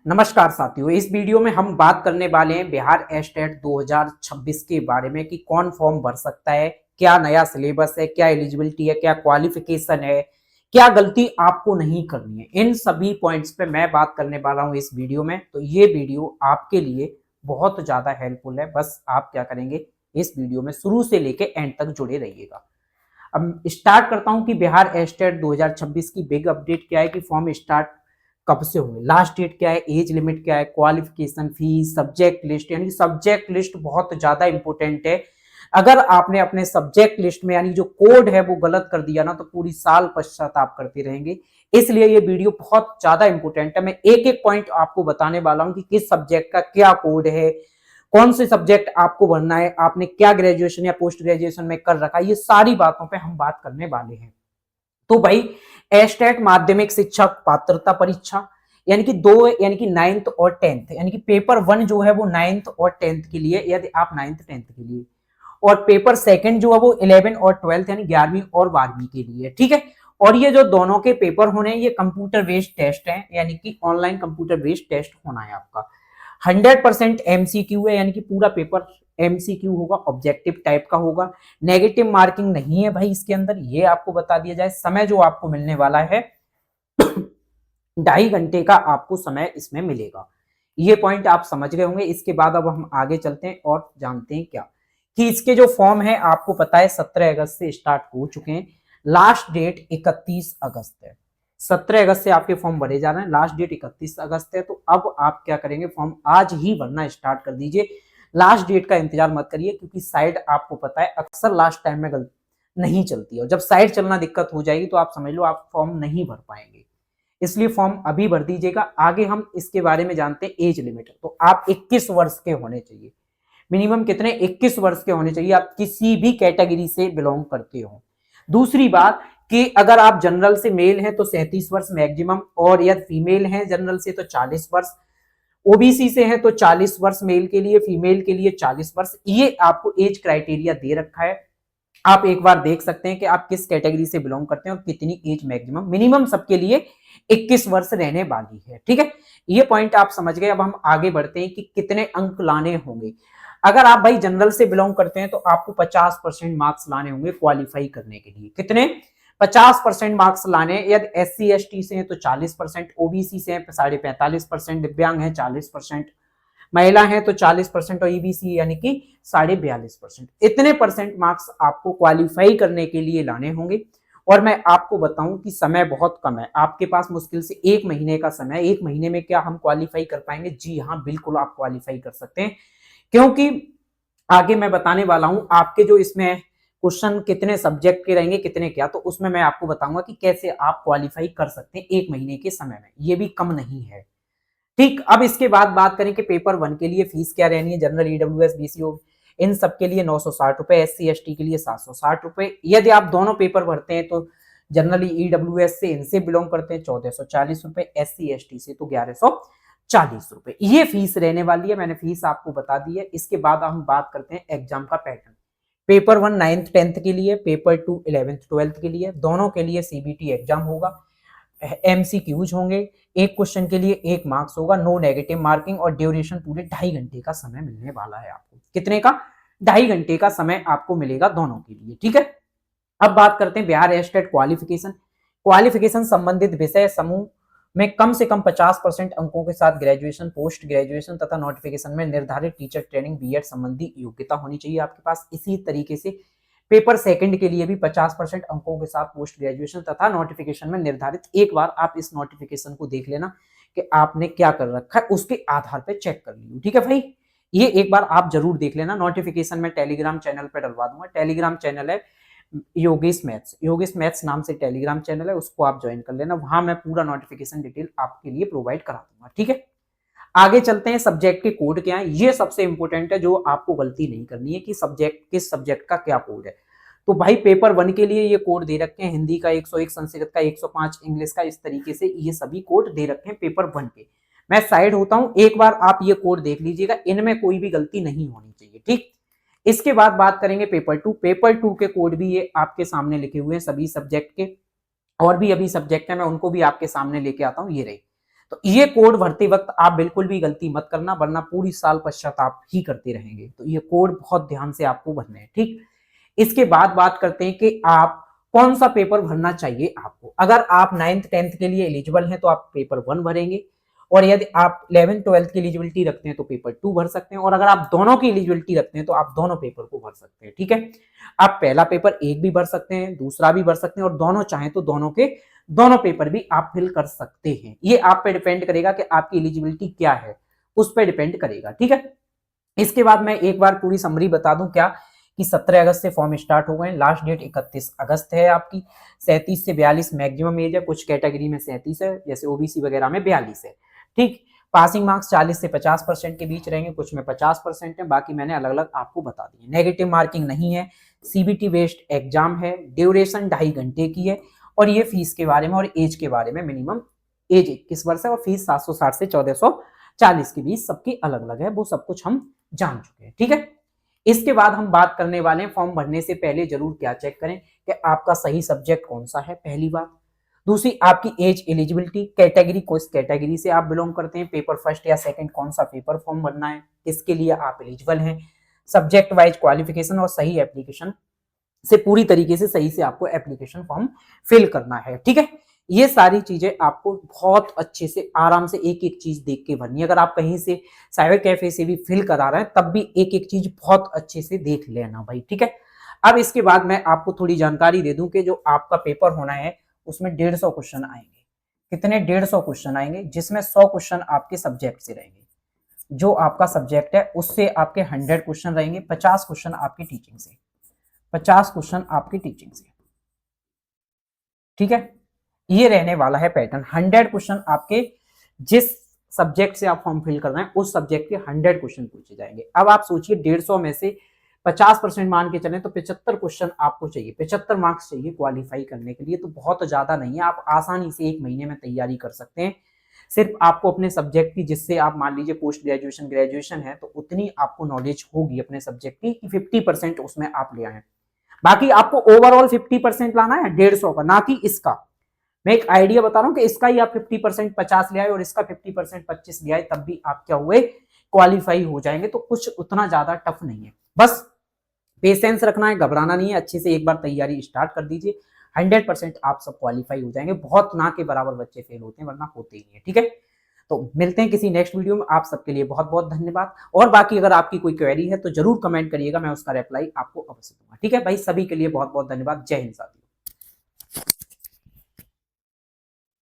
नमस्कार साथियों, इस वीडियो में हम बात करने वाले हैं बिहार एस्टेट 2026 के बारे में कि कौन फॉर्म भर सकता है, क्या नया सिलेबस है, क्या एलिजिबिलिटी है, क्या क्वालिफिकेशन है, क्या गलती आपको नहीं करनी है। इन सभी पॉइंट्स पे मैं बात करने वाला हूं इस वीडियो में। तो ये वीडियो आपके लिए बहुत ज्यादा हेल्पफुल है। बस आप क्या करेंगे, इस वीडियो में शुरू से लेके एंड तक जुड़े रहिएगा। अब स्टार्ट करता हूं कि बिहार एस्टेट 2026 की बिग अपडेट क्या है, कि फॉर्म स्टार्ट कब से होंगे, लास्ट डेट क्या है, एज लिमिट क्या है, क्वालिफिकेशन, फीस, सब्जेक्ट लिस्ट। यानी सब्जेक्ट लिस्ट बहुत ज्यादा इंपॉर्टेंट है। अगर आपने अपने सब्जेक्ट लिस्ट में यानी जो कोड है वो गलत कर दिया ना, तो पूरी साल पश्चाताप करते रहेंगे। इसलिए ये वीडियो बहुत ज्यादा इंपॉर्टेंट है। मैं एक एक पॉइंट आपको बताने वाला हूं कि किस सब्जेक्ट का क्या कोड है, कौन से सब्जेक्ट आपको भरना है, आपने क्या ग्रेजुएशन या पोस्ट ग्रेजुएशन में कर रखा है। ये सारी बातों पे हम बात करने वाले हैं। तो भाई, एस्टेट माध्यमिक शिक्षक पात्रता परीक्षा यानी कि दो, यानी कि 9th और 10th, यानी कि पेपर 1 जो है वो 9th और 10th के लिए, यदि आप 9th 10th के लिए, और पेपर सेकंड जो है वो 11 और 12th यानी 11वीं और 12वीं के लिए। ठीक है। और ये जो दोनों के पेपर होने हैं, ये कंप्यूटर बेस्ड टेस्ट हैं, यानी कि ऑनलाइन कंप्यूटर बेस्ड टेस्ट होना है आपका। 100% एमसीक्यू है, यानी कि पूरा पेपर एमसीक्यू होगा, ऑब्जेक्टिव टाइप का होगा। नेगेटिव मार्किंग नहीं है भाई इसके अंदर, ये आपको बता दिया जाए। समय जो आपको मिलने वाला है 2.5 घंटे का आपको समय इसमें मिलेगा। ये पॉइंट आप समझ गए होंगे। इसके बाद अब हम आगे चलते हैं और जानते हैं क्या, कि इसके जो फॉर्म है आपको पता है 17 अगस्त से स्टार्ट हो चुके हैं। लास्ट डेट 31 अगस्त है। 17 अगस्त से आपके फॉर्म भरे जा रहे हैं, लास्ट डेट 31 अगस्त है। तो अब आप क्या करेंगे, फॉर्म आज ही भरना स्टार्ट कर दीजिए। लास्ट डेट का इंतजार मत करिए, क्योंकि साइड आपको पता है अक्सर लास्ट टाइम में गलत नहीं चलती है, और जब साइड चलना दिक्कत हो जाएगी तो आप समझ लो आप फॉर्म नहीं भर पाएंगे। इसलिए फॉर्म अभी भर दीजिएगा। आगे हम इसके बारे में जानते हैं एज लिमिट। तो आप 21 वर्ष के होने चाहिए, मिनिमम कितने, 21 वर्ष के होने चाहिए, आप किसी भी कैटेगरी से बिलोंग करते हो। दूसरी बात, कि अगर आप जनरल से मेल हैं तो 37 वर्ष मैक्सिमम, और यदि फीमेल हैं जनरल से तो 40 वर्ष, ओबीसी से है तो 40 वर्ष मेल के लिए, फीमेल के लिए 40 वर्ष। ये आपको एज क्राइटेरिया दे रखा है। आप एक बार देख सकते हैं कि आप किस कैटेगरी से बिलोंग करते हैं और कितनी एज मैक्सिमम, मिनिमम सबके लिए 21 वर्ष रहने वाली है। ठीक है, ये पॉइंट आप समझ गए। अब हम आगे बढ़ते हैं कि कितने अंक लाने होंगे। अगर आप भाई जनरल से बिलोंग करते हैं तो आपको 50% मार्क्स लाने होंगे क्वालिफाई करने के लिए। कितने, 50% मार्क्स लाने। यदि SC ST से हैं तो 40%, ओबीसी से हैं 45.5%, दिव्यांग है 40%, महिला है तो 40%, और ईबीसी यानी कि 42.5%। इतने परसेंट मार्क्स आपको क्वालिफाई करने के लिए लाने होंगे। और मैं आपको बताऊं कि समय बहुत कम है आपके पास, मुश्किल से 1 महीने का समय है। 1 महीने में क्या हम क्वालिफाई कर पाएंगे? जी हाँ, बिल्कुल आप क्वालिफाई कर सकते हैं। क्योंकि आगे मैं बताने वाला हूं आपके जो इसमें क्वेश्चन कितने सब्जेक्ट के रहेंगे, कितने क्या, तो उसमें मैं आपको बताऊंगा कि कैसे आप क्वालिफाई कर सकते हैं 1 महीने के समय में। ये भी कम नहीं है। ठीक, अब इसके बाद बात करें कि पेपर 1 के लिए फीस क्या रहनी है। जनरल, ईडब्ल्यूएस, बीसीओ, इन सब के लिए 960 रुपए, SC ST के लिए 760 रुपए। यदि आप दोनों पेपर भरते हैं तो जनरली ईडब्ल्यूएस से इनसे बिलोंग करते हैं 1440 रुपए, SC ST से तो 1140 रुपए। ये फीस रहने वाली है, मैंने फीस आपको बता दी है। इसके बाद हम बात करते हैं एग्जाम का पैटर्न। पेपर 1 9th 10th के लिए, पेपर 2 11th 12th के लिए, दोनों के लिए सीबीटी एग्जाम होगा। एमसीक्यूज होंगे, एक क्वेश्चन के लिए 1 मार्क्स होगा, नो नेगेटिव मार्किंग, और ड्यूरेशन पूरे 2.5 घंटे का समय मिलने वाला है आपको। कितने का? 2.5 घंटे का समय आपको मिलेगा दोनों के लिए। ठीक है, अब बात करते हैं बिहार एस्टेट क्वालिफिकेशन। क्वालिफिकेशन संबंधित विषय समूह में कम से कम 50% अंकों के साथ ग्रेजुएशन, पोस्ट ग्रेजुएशन तथा नोटिफिकेशन में निर्धारित टीचर ट्रेनिंग बीएड संबंधी योग्यता होनी चाहिए आपके पास। इसी तरीके से पेपर सेकंड के लिए भी 50% अंकों के साथ पोस्ट ग्रेजुएशन तथा नोटिफिकेशन में निर्धारित। एक बार आप इस नोटिफिकेशन को देख लेना कि आपने क्या कर रखा है, उसके आधार पर चेक कर लियो। ठीक है भाई, ये एक बार आप जरूर देख लेना। नोटिफिकेशन में टेलीग्राम चैनल पर डलवा दूंगा। टेलीग्राम चैनल है योगेश मैथ्स, योगेश मैथ्स नाम से टेलीग्राम चैनल है, उसको आप ज्वाइन कर लेना। वहां मैं पूरा नोटिफिकेशन डिटेल आपके लिए प्रोवाइड करा दूंगा। ठीक है, आगे चलते हैं। सब्जेक्ट के कोड क्या है, ये सबसे इंपॉर्टेंट है, जो आपको गलती नहीं करनी है कि सब्जेक्ट किस सब्जेक्ट का क्या कोड है। तो भाई पेपर 1 के लिए ये कोड दे रखे हैं, हिंदी का 101, संस्कृत का 105, इंग्लिश का, इस तरीके से ये सभी कोड दे रखे हैं पेपर 1 के। मैं साइड होता हूं, एक बार आप ये कोड देख लीजिएगा, इनमें कोई भी गलती नहीं होनी चाहिए। ठीक, इसके बाद बात करेंगे पेपर 2। पेपर 2 के कोड भी ये आपके सामने लिखे हुए हैं सभी सब्जेक्ट के, और भी अभी सब्जेक्ट है, मैं उनको भी आपके सामने लेके आता हूं। ये रही तो ये कोड भरते वक्त आप बिल्कुल भी गलती मत करना, वरना पूरी साल पश्चाताप ही करते रहेंगे। तो ये कोड बहुत ध्यान से आपको भरने हैं, ठीक। इसके बाद बात करते हैं कि आप कौन सा पेपर भरना चाहिए आपको। अगर आप 9th 10th के लिए एलिजिबल हैं तो आप पेपर 1 भरेंगे, और यदि आप 11th 12th की एलिजिबिलिटी रखते हैं तो पेपर 2 भर सकते हैं, और अगर आप दोनों की एलिजिबिलिटी रखते हैं तो आप दोनों पेपर को भर सकते हैं, ठीक है। आप पहला पेपर एक भी भर सकते हैं, दूसरा भी भर सकते हैं, और दोनों चाहें तो दोनों के दोनों पेपर भी आप फिल कर सकते हैं। ये आप पे डिपेंड करेगा कि आपकी एलिजिबिलिटी क्या है, उस पर डिपेंड करेगा, ठीक है। इसके बाद मैं एक बार पूरी समरी बता दूं क्या, कि 17 अगस्त से फॉर्म स्टार्ट हो गए, लास्ट डेट 31 अगस्त है आपकी। 37 से 42 मैक्सिमम एज है, कुछ कैटेगरी में 37 है, जैसे ओबीसी वगैरह में 42 है, ठीक। पासिंग मार्क्स 40 से 50% के बीच रहेंगे, कुछ में 50% है, बाकी मैंने अलग अलग आपको बता दिए। नेगेटिव मार्किंग नहीं है, सीबीटी बेस्ड एग्जाम है, ड्यूरेशन 2.5 घंटे की है, और ये फीस के बारे में और एज के बारे में, मिनिमम एज 21 वर्ष है, और फीस 760 से 1440 के बीच सबकी अलग अलग है, वो सब कुछ हम जान चुके हैं, ठीक है। इसके बाद हम बात करने वाले हैं फॉर्म भरने से पहले जरूर क्या चेक करें कि आपका सही सब्जेक्ट कौन सा है, पहली बात। दूसरी, आपकी एज एलिजिबिलिटी, कैटेगरी, किस कैटेगरी से आप बिलोंग करते हैं, पेपर फर्स्ट या सेकंड कौन सा पेपर फॉर्म भरना है, किसके लिए आप एलिजिबल हैं, सब्जेक्ट वाइज क्वालिफिकेशन, और सही एप्लीकेशन से पूरी तरीके से सही से आपको एप्लीकेशन फॉर्म फिल करना है, ठीक है। ये सारी चीजें आपको बहुत अच्छे से आराम से एक एक चीज देख के भरनी है। अगर आप कहीं से साइबर कैफे से भी फिल करा रहे हैं तब भी एक एक चीज बहुत अच्छे से देख लेना भाई, ठीक है। अब इसके बाद मैं आपको थोड़ी जानकारी दे दूं कि जो आपका पेपर होना है उसमें 150 क्वेश्चन आएंगे। कितने? 150 क्वेश्चन आएंगे, जिसमें 100 क्वेश्चन आपके सब्जेक्ट से रहेंगे। जो आपका सब्जेक्ट है उससे आपके 100 क्वेश्चन रहेंगे, 50 क्वेश्चन आपकी टीचिंग से, 50 क्वेश्चन आपकी टीचिंग से, ठीक है। ये रहने वाला है पैटर्न। 100 क्वेश्चन आपके जिस सब्जेक्ट से आप फॉर्म फिल कर रहे हैं उस सब्जेक्ट के 100 क्वेश्चन पूछे जाएंगे। अब आप सोचिए 150 में से 50% मान के चलें तो 75 क्वेश्चन आपको चाहिए, 75 मार्क्स चाहिए क्वालिफाई करने के लिए। तो बहुत ज्यादा नहीं है, आप आसानी से 1 महीने में तैयारी कर सकते हैं। सिर्फ आपको अपने सब्जेक्ट की, जिससे आप मान लीजिए पोस्ट ग्रेजुएशन ग्रेजुएशन है, तो उतनी आपको नॉलेज होगी अपने सब्जेक्ट की कि 50% उसमें आप ले आए। बाकी आपको ओवरऑल 50% लाना है 150 का, ना कि इसका। मैं एक आइडिया बता रहा हूं कि इसका ही आप 50% 50 ले आए और इसका 50% 25 ले आए, तब भी आप क्या हुए, क्वालिफाई हो जाएंगे। तो कुछ उतना ज्यादा टफ नहीं है, बस पेशेंस रखना है, घबराना नहीं है, अच्छे से एक बार तैयारी स्टार्ट कर दीजिए, 100% आप सब क्वालिफाई हो जाएंगे। बहुत ना के बराबर बच्चे फेल होते हैं, वरना होते ही नहीं है, ठीक है। तो मिलते हैं किसी नेक्स्ट वीडियो में। आप सबके लिए बहुत बहुत धन्यवाद। और बाकी अगर आपकी कोई क्वेरी है तो जरूर कमेंट करिएगा, मैं उसका रिप्लाई आपको अवश्य दूंगा, ठीक है भाई। सभी के लिए बहुत बहुत धन्यवाद। जय हिंद साथियों।